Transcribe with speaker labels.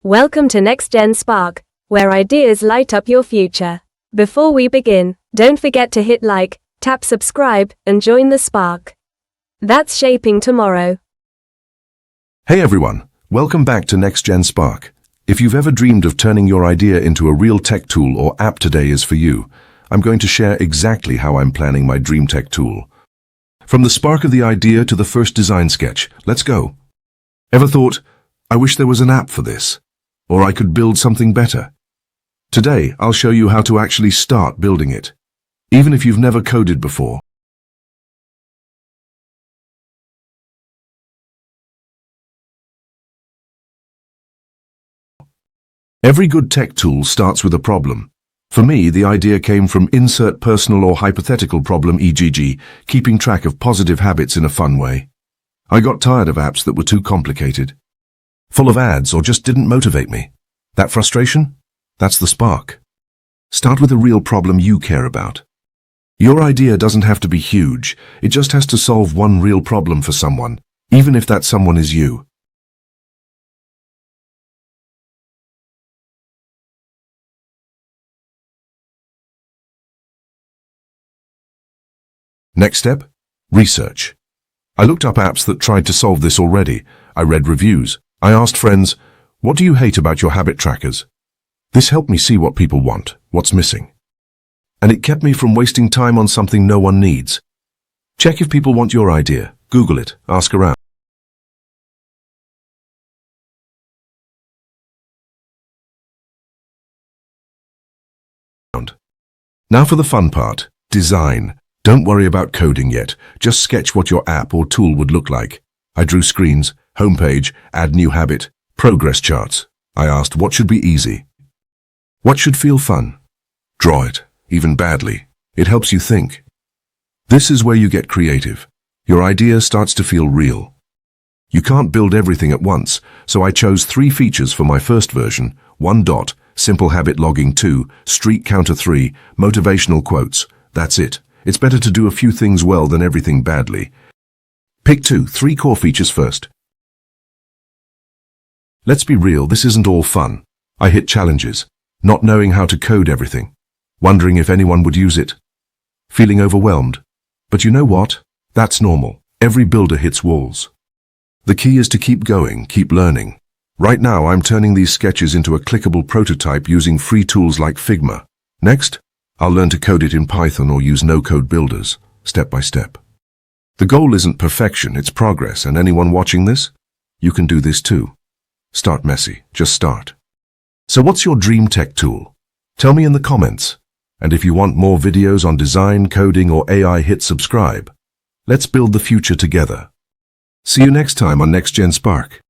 Speaker 1: Welcome to NextGen Spark, where ideas light up your future. Before we begin, don't forget to hit like, tap subscribe, and join the spark. That's shaping tomorrow.
Speaker 2: Hey everyone, welcome back to NextGen Spark. If you've ever dreamed of turning your idea into a real tech tool or app, today is for you. I'm going to share exactly how I'm planning my dream tech tool. From the spark of the idea to the first design sketch, let's go. Ever thought, I wish there was an app for this? Or I could build something better? Today, I'll show you how to actually start building it, even if you've never coded before. Every good tech tool starts with a problem. For me, the idea came from insert personal or hypothetical problem, e.g., keeping track of positive habits in a fun way. I got tired of apps that were too complicated, full of ads, or just didn't motivate me. That frustration? That's the spark. Start with a real problem you care about. Your idea doesn't have to be huge. It just has to solve one real problem for someone, even if that someone is you. Next step, research. I looked up apps that tried to solve this already. I read reviews. I asked friends, what do you hate about your habit trackers? This helped me see what people want, what's missing. And it kept me from wasting time on something no one needs. Check if people want your idea. Google it, ask around. Now for the fun part, design. Don't worry about coding yet. Just sketch what your app or tool would look like. I drew screens, homepage, add new habit, progress charts. I asked what should be easy. What should feel fun? Draw it, even badly. It helps you think. This is where you get creative. Your idea starts to feel real. You can't build everything at once, so I chose 3 features for my first version. 1 dot, simple habit logging. 2, streak counter. 3, motivational quotes. That's it. It's better to do a few things well than everything badly. Pick 3 core features first. Let's be real, this isn't all fun. I hit challenges, not knowing how to code everything, wondering if anyone would use it, feeling overwhelmed. But you know what? That's normal. Every builder hits walls. The key is to keep going, keep learning. Right now, I'm turning these sketches into a clickable prototype using free tools like Figma. Next, I'll learn to code it in Python or use no-code builders, step by step. The goal isn't perfection, it's progress, and anyone watching this, you can do this too. Start messy, just start. So what's your dream tech tool? Tell me in the comments. And if you want more videos on design, coding, or AI, hit subscribe. Let's build the future together. See you next time on NextGen Spark.